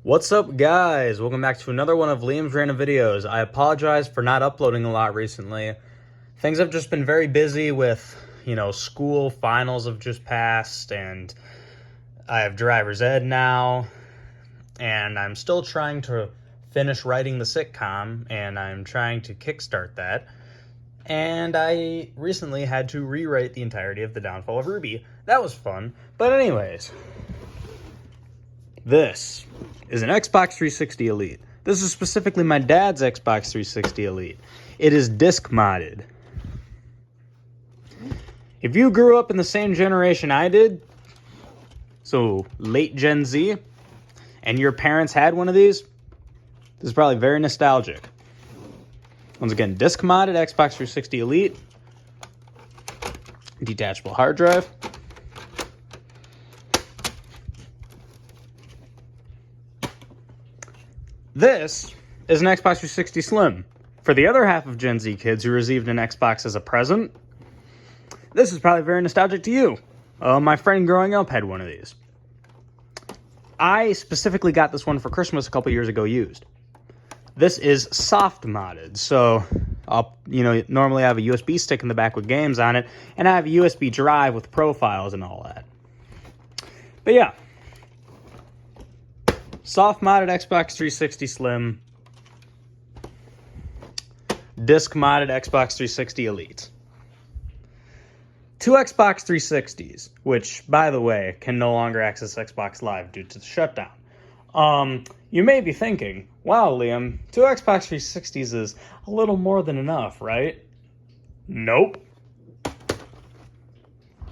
What's up, guys? Welcome back to another one of Liam's random videos. I apologize for not uploading a lot recently. Things have just been very busy with, school finals have just passed, and I have driver's ed now, and I'm still trying to finish writing the sitcom, and I'm trying to kickstart that. And I recently had to rewrite the entirety of The Downfall of Ruby. That was fun. But anyways, this is an Xbox 360 Elite. This is specifically my dad's Xbox 360 Elite. It is disc modded. If you grew up in the same generation I did, so late Gen Z, and your parents had one of these, this is probably very nostalgic. Once again, disc modded Xbox 360 Elite, detachable hard drive. This is an Xbox 360 Slim. For the other half of Gen Z kids who received an Xbox as a present, this is probably very nostalgic to you. My friend growing up had one of these. I specifically got this one for Christmas a couple years ago used. This is soft modded, so I'll, normally I have a USB stick in the back with games on it, and I have a USB drive with profiles and all that. But yeah. Soft modded Xbox 360 Slim, disc modded Xbox 360 Elite. Two Xbox 360s, which, by the way, can no longer access Xbox Live due to the shutdown. You may be thinking, wow, Liam, two Xbox 360s is a little more than enough, right? Nope.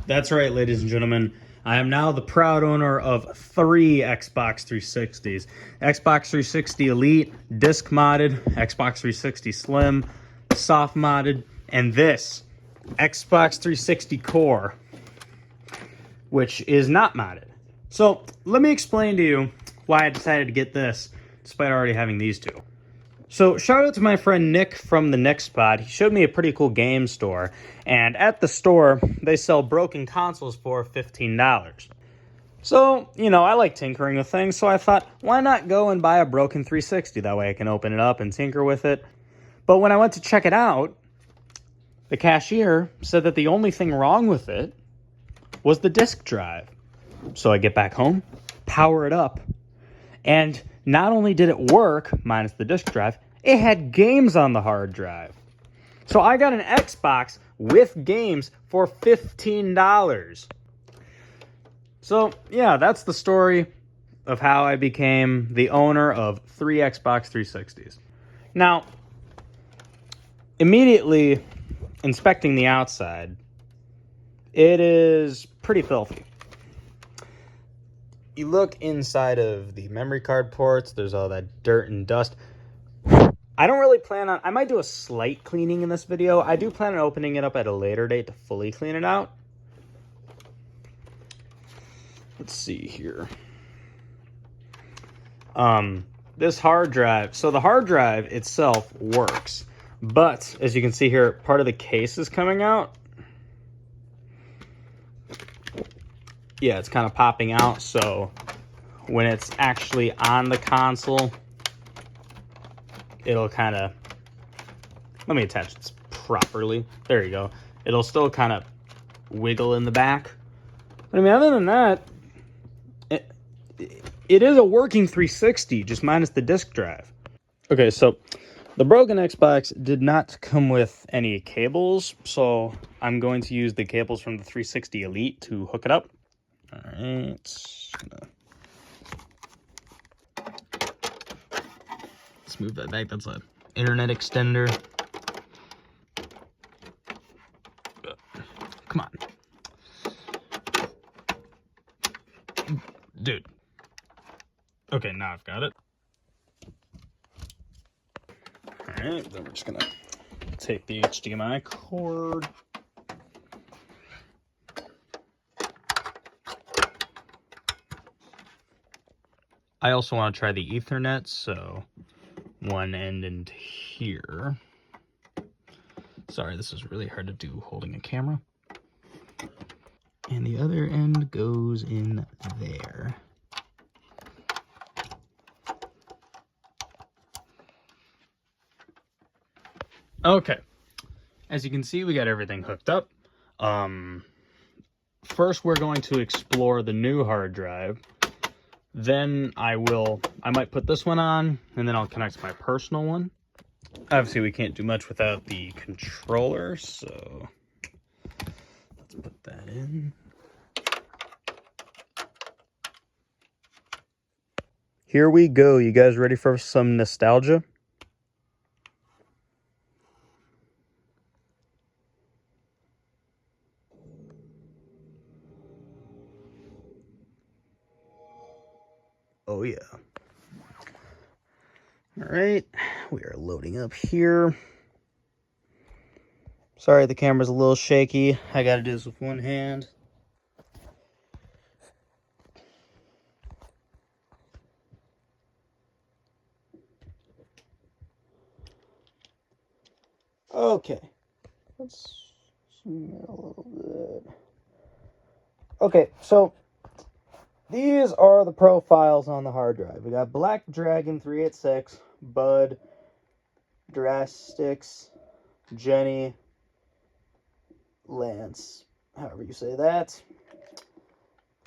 That's right, ladies and gentlemen. I am now the proud owner of 3 Xbox 360s. Xbox 360 Elite, disc modded, Xbox 360 Slim, soft modded, and this, Xbox 360 Core, which is not modded. So, let me explain to you why I decided to get this, despite already having these two. So, shout out to my friend Nick from the Nick Spot. He showed me a pretty cool game store, and at the store, they sell broken consoles for $15. So, I like tinkering with things, so I thought, why not go and buy a broken 360? That way I can open it up and tinker with it. But when I went to check it out, the cashier said that the only thing wrong with it was the disk drive. So I get back home, power it up, and not only did it work, minus the disk drive, it had games on the hard drive. So I got an Xbox with games for $15. So, yeah, that's the story of how I became the owner of 3 Xbox 360s. Now, immediately inspecting the outside, it is pretty filthy. You look inside of the memory card ports, there's all that dirt and dust. I don't really plan on, I might do a slight cleaning in this video. I do plan on opening it up at a later date to fully clean it out. Let's see here. This hard drive, so the hard drive itself works, but as you can see here, part of the case is coming out. Yeah, it's kind of popping out, so when it's actually on the console, it'll kind of, let me attach this properly. There you go. It'll still kind of wiggle in the back. But I mean, other than that, it is a working 360, just minus the disk drive. Okay, so the broken Xbox did not come with any cables, so I'm going to use the cables from the 360 Elite to hook it up. All right, let's move that back. That's an internet extender. Come on. Dude. Okay, now I've got it. All right, then we're just gonna take the HDMI cord. I also want to try the Ethernet, so one end in here. Sorry, this is really hard to do holding a camera. And the other end goes in there. Okay, as you can see, we got everything hooked up. First we're going to explore the new hard drive. Then I might put this one on, and then I'll connect my personal one. Obviously we can't do much without the controller, so let's put that in. Here we go. You guys ready for some nostalgia? Oh yeah. All right, we are loading up here. Sorry, the camera's a little shaky. I gotta do this with one hand. Okay, let's zoom in a little bit. Okay, so these are the profiles on the hard drive. We got Black Dragon 386, Bud, Drastics, Jenny, Lance, however you say that.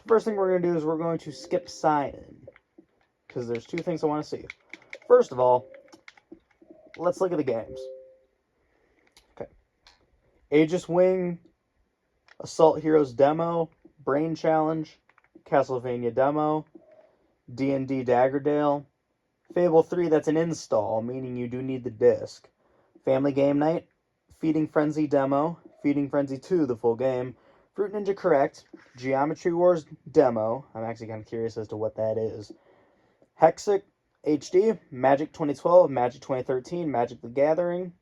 First thing we're going to do is we're going to skip sign-in, because there's two things I want to see. First of all, let's look at the games. Okay. Aegis Wing, Assault Heroes Demo, Brain Challenge, Castlevania Demo, D&D Daggerdale, Fable 3, that's an install, meaning you do need the disc, Family Game Night, Feeding Frenzy Demo, Feeding Frenzy 2, the full game, Fruit Ninja Correct, Geometry Wars Demo, I'm actually kind of curious as to what that is, Hexic HD, Magic 2012, Magic 2013, Magic the Gathering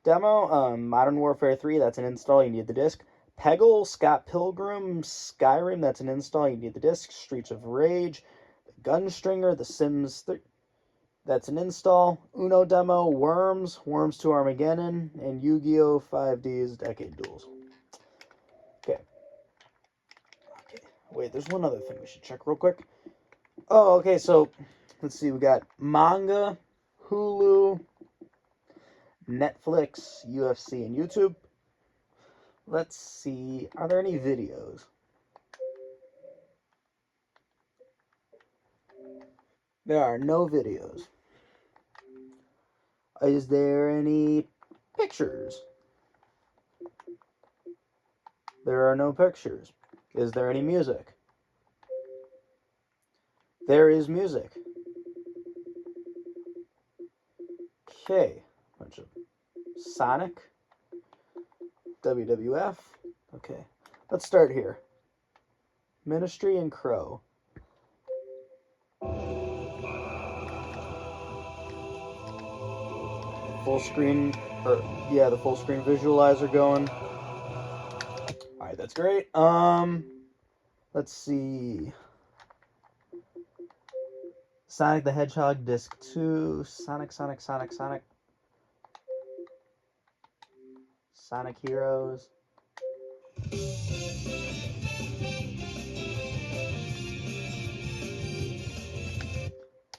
Demo, Modern Warfare 3, that's an install, you need the disc, Peggle, Scott Pilgrim, Skyrim, that's an install, you need the disc, Streets of Rage, Gunstringer, The Sims 3, that's an install, Uno Demo, Worms, Worms 2 Armageddon, and Yu-Gi-Oh! 5D's Decade Duels. Okay. Wait, there's one other thing we should check real quick. Oh, okay, so, let's see, we got manga, Hulu, Netflix, UFC, and YouTube. Let's see, are there any videos? There are no videos. Is there any pictures? There are no pictures. Is there any music? There is music. Okay, bunch of Sonic, WWF. Okay, let's start here. Ministry and Crow. Full screen, yeah, the full screen visualizer going. All right, that's great. Let's see. Sonic the Hedgehog Disc 2, Sonic. Sonic Heroes.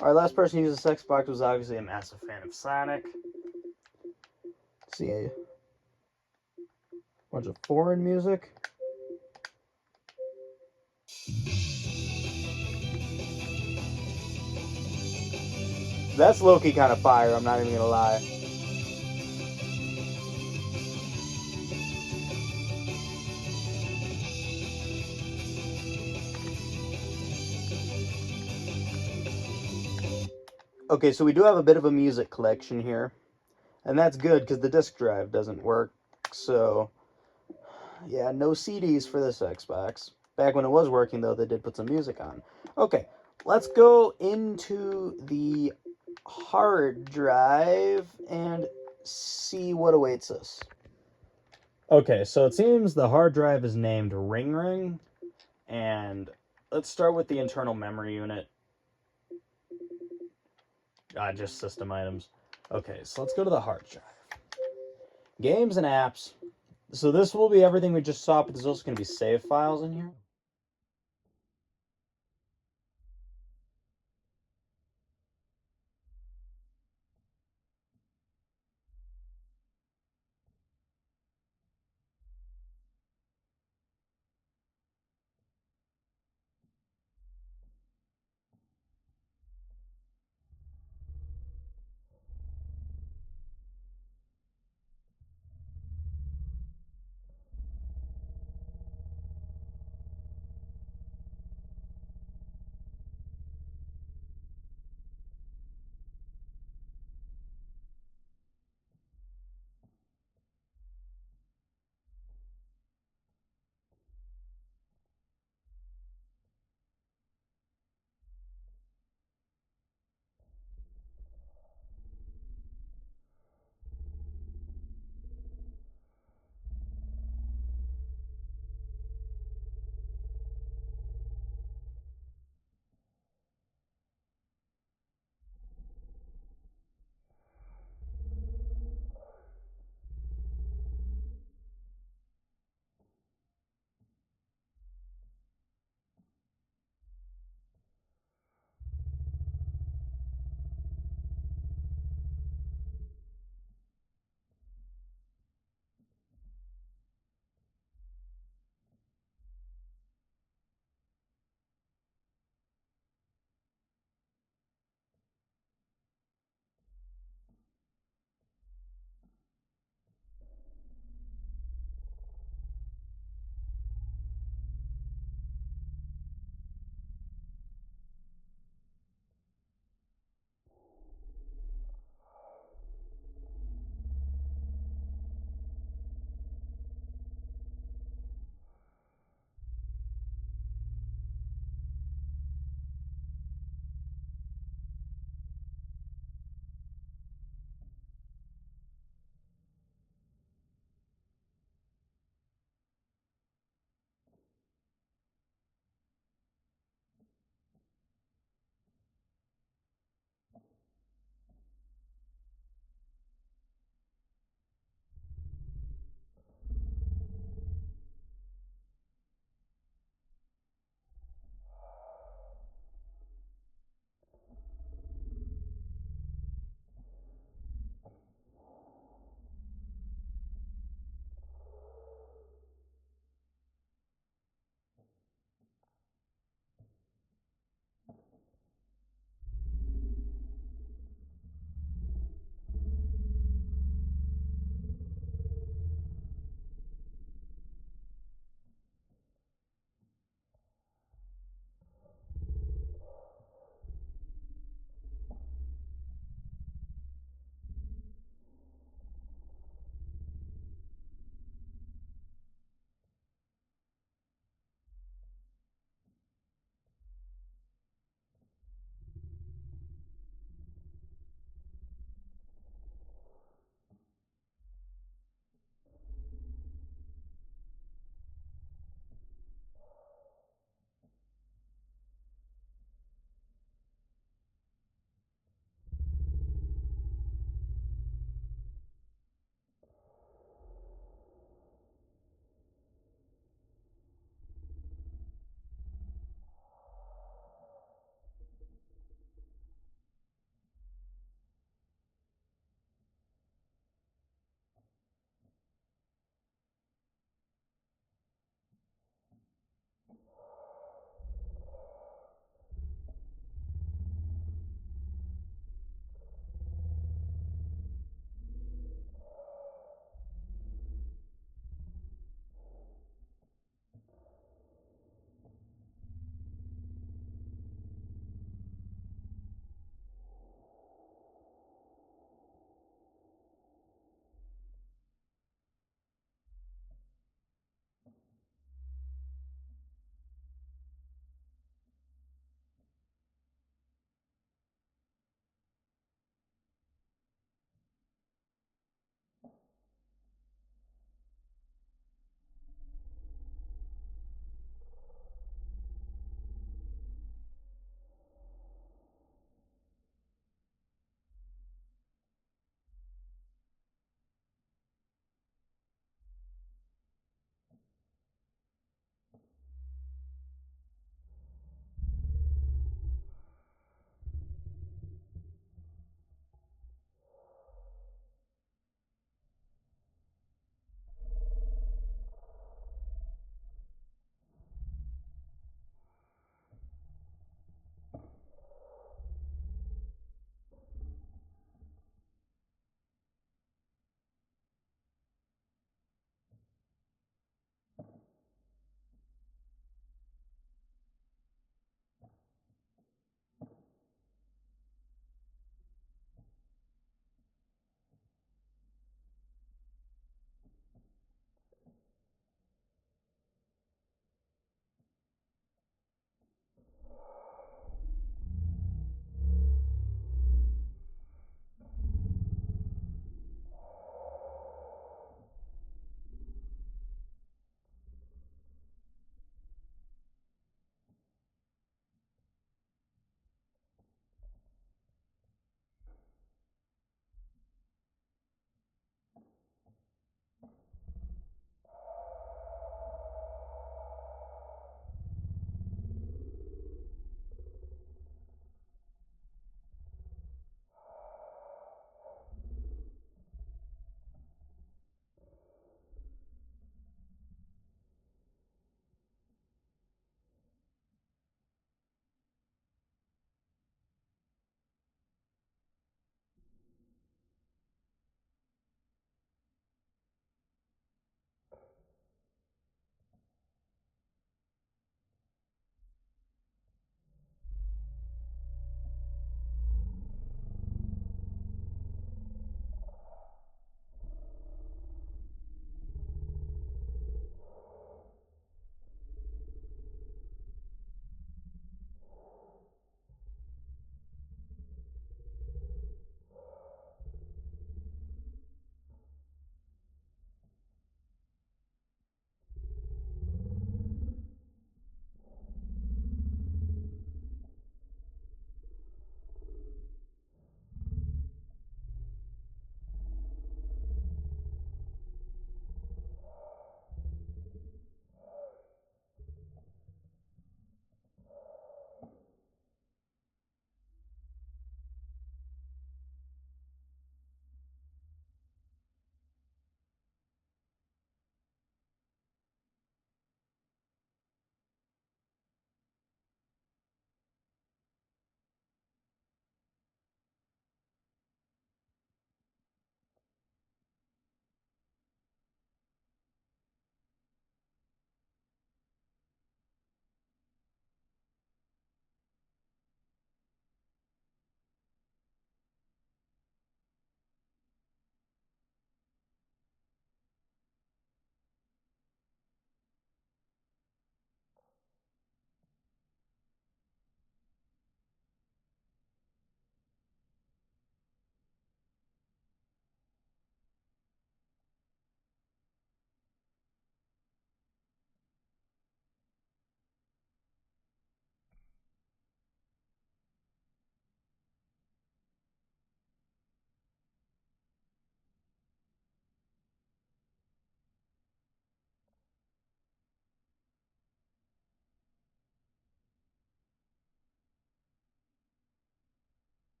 Our last person who used this Xbox was obviously a massive fan of Sonic. Let's see, a bunch of foreign music. That's low-key kind of fire, I'm not even gonna lie. Okay, so we do have a bit of a music collection here. And that's good, because the disk drive doesn't work. So, yeah, no CDs for this Xbox. Back when it was working, though, they did put some music on. Okay, let's go into the hard drive and see what awaits us. Okay, so it seems the hard drive is named Ring Ring. And let's start with the internal memory unit. Just system items. Okay, so let's go to the hard drive. Games and apps. So this will be everything we just saw, but there's also going to be save files in here.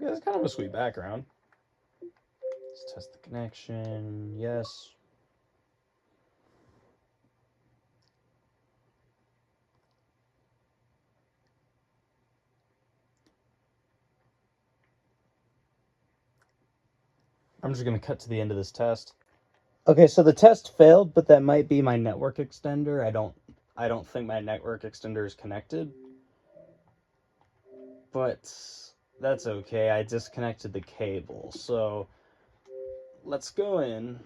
Yeah, it's kind of a sweet background. Let's test the connection. Yes. I'm just going to cut to the end of this test. Okay, so the test failed, but that might be my network extender. I don't think my network extender is connected. But that's okay. I disconnected the cable. So let's go in.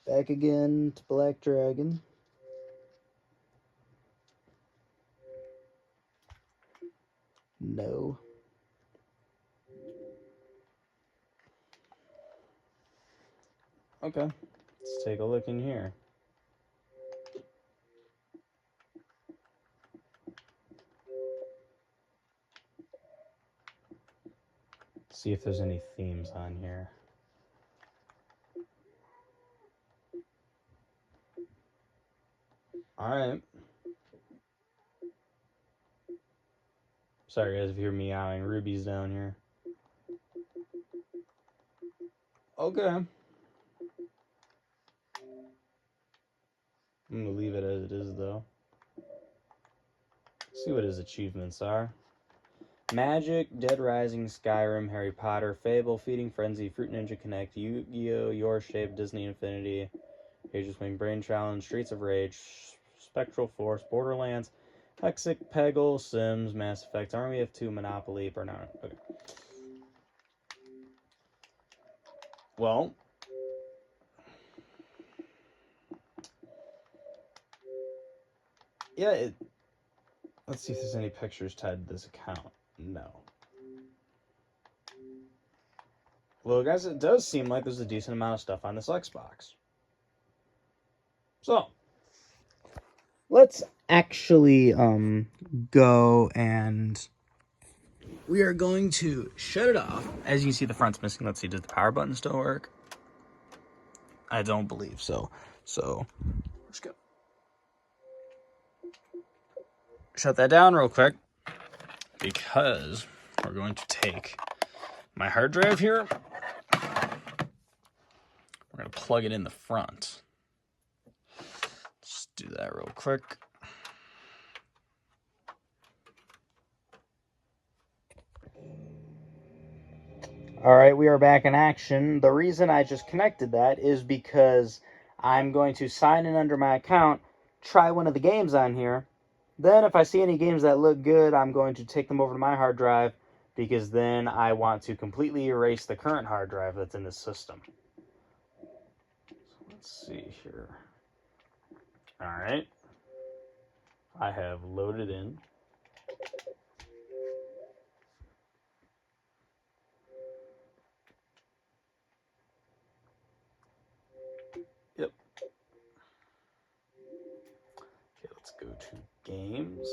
Back again to Black Dragon. No. Okay, let's take a look in here. See if there's any themes on here. Alright. Sorry guys if you hear meowing. Ruby's down here. Okay. I'm gonna leave it as it is though. See what his achievements are. Magic, Dead Rising, Skyrim, Harry Potter, Fable, Feeding Frenzy, Fruit Ninja Connect, Yu-Gi-Oh!, Your Shape, Disney Infinity, Age of Swing, Brain Challenge, Streets of Rage, Spectral Force, Borderlands, Hexic, Peggle, Sims, Mass Effect, Army of Two, Monopoly, Burnout. Okay. Well, yeah, let's see if there's any pictures tied to this account. No. Well, guys, it does seem like there's a decent amount of stuff on this Xbox. So, let's actually go and we are going to shut it off. As you can see, the front's missing. Let's see, does the power button still work? I don't believe so. So, let's go. Shut that down real quick because we're going to take my hard drive here. We're going to plug it in the front. Let's do that real quick. All right, we are back in action. The reason I just connected that is because I'm going to sign in under my account, try one of the games on here. Then if I see any games that look good, I'm going to take them over to my hard drive because then I want to completely erase the current hard drive that's in the system. So let's see here. All right. I have loaded in. Yep. Okay, let's go to games.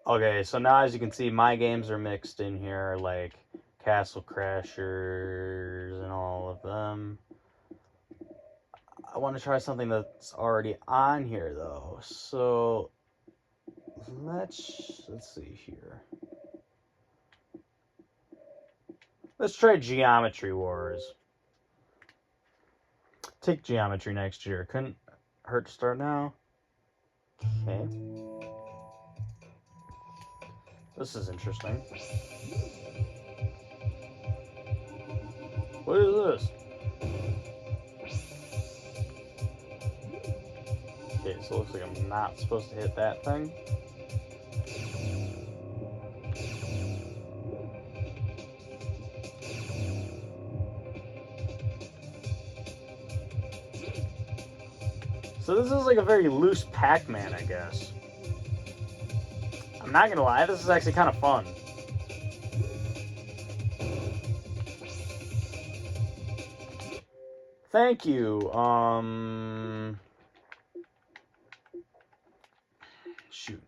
Okay, so now as you can see, my games are mixed in here, like Castle Crashers and all of them. I want to try something that's already on here, though. So let's see here. Let's try Geometry Wars. Take Geometry next year. Couldn't hurt to start now. Okay. This is interesting. What is this? Okay, so it looks like I'm not supposed to hit that thing. So this is like a very loose Pac-Man, I guess. I'm not gonna lie, this is actually kind of fun. Thank you. Shoot.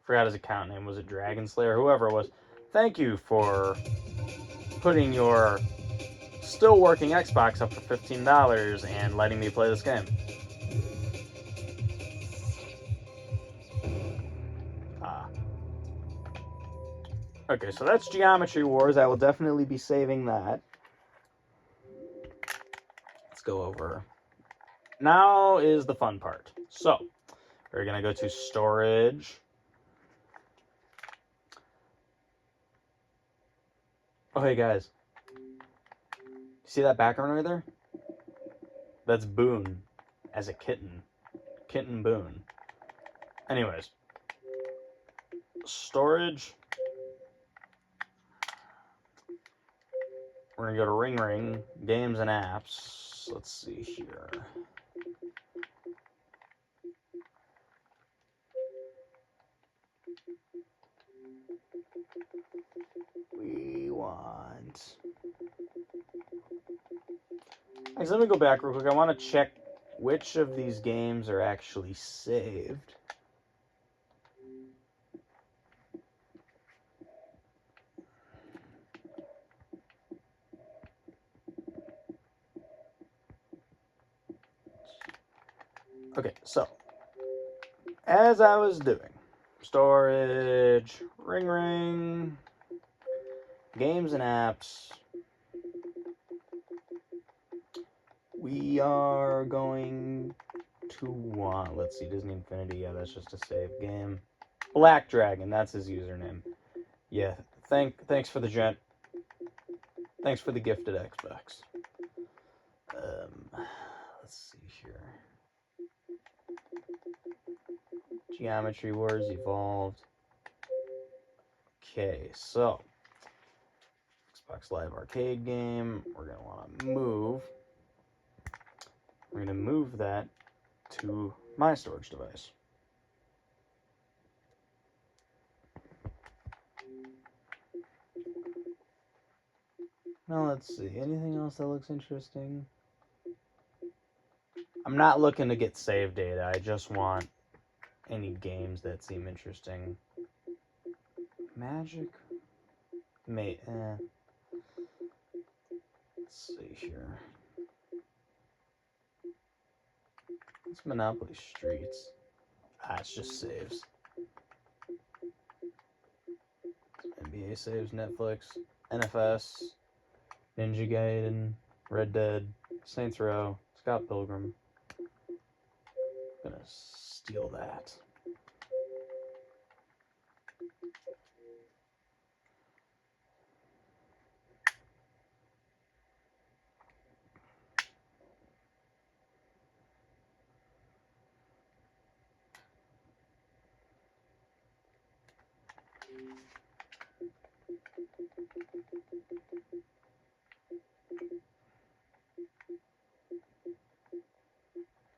Forgot his account name. Was it Dragon Slayer? Whoever it was. Thank you for putting your still working Xbox up for $15 and letting me play this game. Okay, so that's Geometry Wars. I will definitely be saving that. Let's go over. Now is the fun part. So, we're going to go to storage. Oh, hey guys. See that background right there? That's Boone as a kitten. Kitten Boone. Anyways. Storage. We're going to go to Ring Ring, Games and Apps. Let's see here. We want... Actually, let me go back real quick. I want to check which of these games are actually saved. Okay, so as I was doing, storage, Ring Ring, Games and Apps, we are going to want, let's see, Disney Infinity, yeah, that's just a save game. Black Dragon, that's his username. Yeah, thanks for the gent. Thanks for the gifted Xbox. Let's see here. Geometry Wars Evolved. Okay, so Xbox Live Arcade game. We're going to want to move. We're going to move that to my storage device. Now let's see. Anything else that looks interesting? I'm not looking to get save data. I just want any games that seem interesting. Magic? Let's see here. It's Monopoly Streets. It's just saves. NBA saves, Netflix, NFS, Ninja Gaiden, Red Dead, Saints Row, Scott Pilgrim. I'm gonna steal that.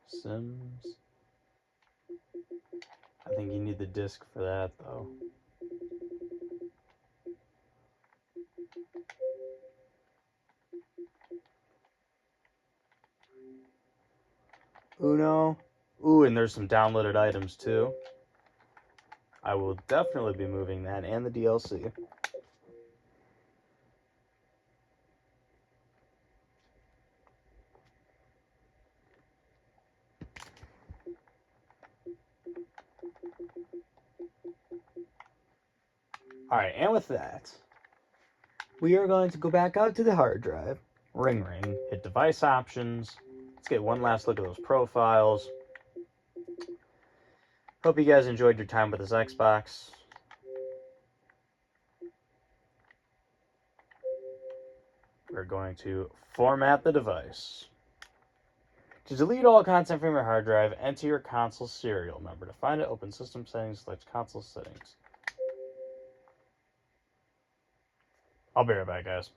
Sims. I think you need the disc for that, though. Uno. Ooh, and there's some downloaded items, too. I will definitely be moving that and the DLC. Alright, and with that, we are going to go back out to the hard drive, Ring Ring, hit device options. Let's get one last look at those profiles. Hope you guys enjoyed your time with this Xbox. We're going to format the device. To delete all content from your hard drive, enter your console serial number. To find it, open System Settings, select Console Settings. I'll be right back, guys.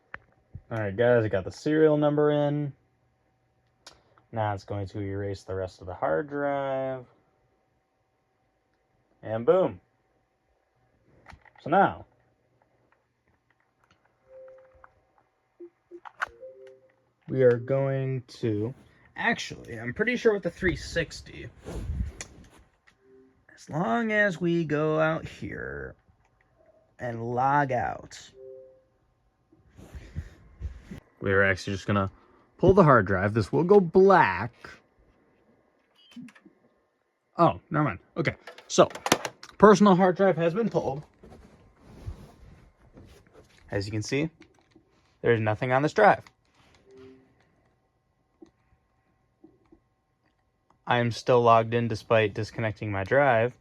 Alright, guys, I got the serial number in. Now it's going to erase the rest of the hard drive. And boom. So now, we are going to... Actually, I'm pretty sure with the 360, as long as we go out here and log out, we're actually just going to pull the hard drive. This will go black. Oh, never mind. Okay, so personal hard drive has been pulled. As you can see, there's nothing on this drive. I am still logged in despite disconnecting my drive,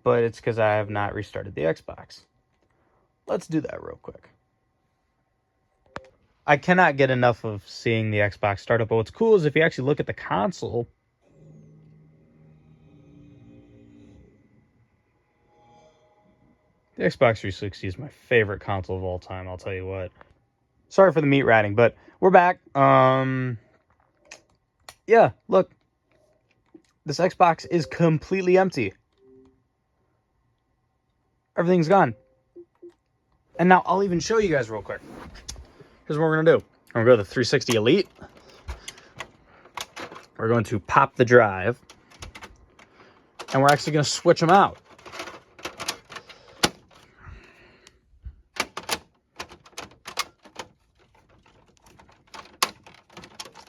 but it's because I have not restarted the Xbox. Let's do that real quick. I cannot get enough of seeing the Xbox start up, but what's cool is if you actually look at the console, the Xbox 360 is my favorite console of all time, I'll tell you what. Sorry for the meat ratting, but we're back. Yeah, look. This Xbox is completely empty. Everything's gone. And now I'll even show you guys real quick. Here's what we're going to do. We're going to go to the 360 Elite. We're going to pop the drive. And we're actually going to switch them out.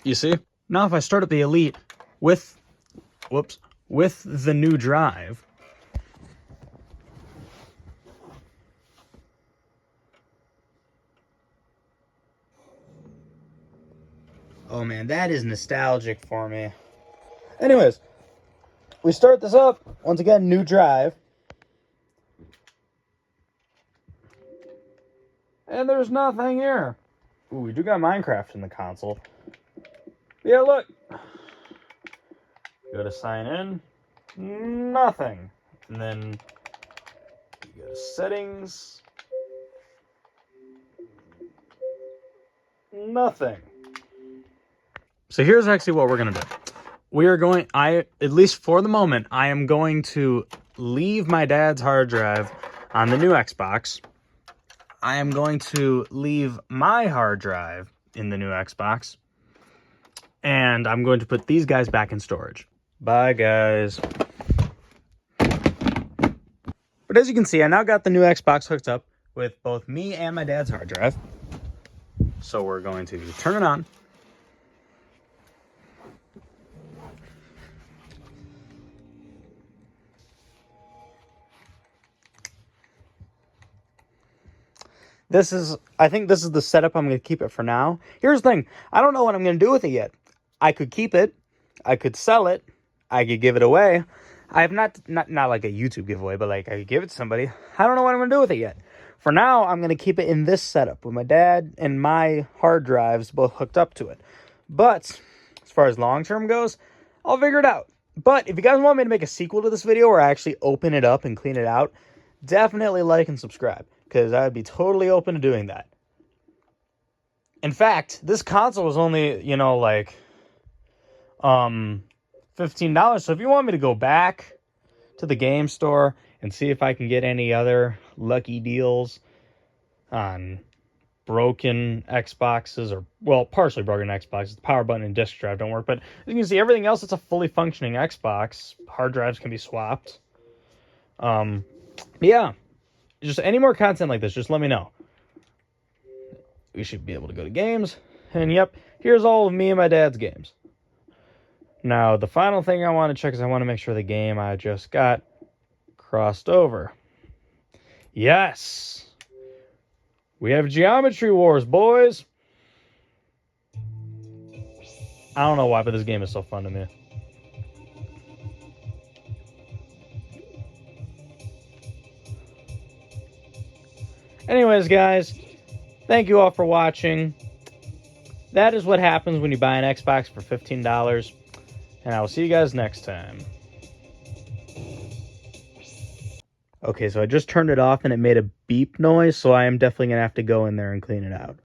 You see? Now if I start up the Elite with the new drive, oh man, that is nostalgic for me. Anyways, we start this up. Once again, new drive. And there's nothing here. Ooh, we do got Minecraft in the console. Yeah, look. Go to sign in. Nothing. And then you go to settings. Nothing. So here's actually what we're going to do. We are going, at least for the moment, I am going to leave my dad's hard drive on the new Xbox. I am going to leave my hard drive in the new Xbox. And I'm going to put these guys back in storage. Bye, guys. But as you can see, I now got the new Xbox hooked up with both me and my dad's hard drive. So we're going to turn it on. I think this is the setup I'm going to keep it for now. Here's the thing. I don't know what I'm going to do with it yet. I could keep it. I could sell it. I could give it away. I have not like a YouTube giveaway, but like I could give it to somebody. I don't know what I'm going to do with it yet. For now, I'm going to keep it in this setup with my dad and my hard drives both hooked up to it. But as far as long-term goes, I'll figure it out. But if you guys want me to make a sequel to this video where I actually open it up and clean it out, definitely like and subscribe, because I would be totally open to doing that. In fact, this console was only, like $15. So if you want me to go back to the game store and see if I can get any other lucky deals on broken Xboxes, or, well, partially broken Xboxes, the power button and disk drive don't work, but as you can see, everything else, it's a fully functioning Xbox. Hard drives can be swapped. Yeah. Just any more content like this, just let me know. We should be able to go to games. And yep, here's all of me and my dad's games. Now, the final thing I want to check is I want to make sure the game I just got crossed over. Yes! We have Geometry Wars, boys! I don't know why, but this game is so fun to me. Anyways, guys, thank you all for watching. That is what happens when you buy an Xbox for $15. And I will see you guys next time. Okay, so I just turned it off and it made a beep noise, so I am definitely going to have to go in there and clean it out.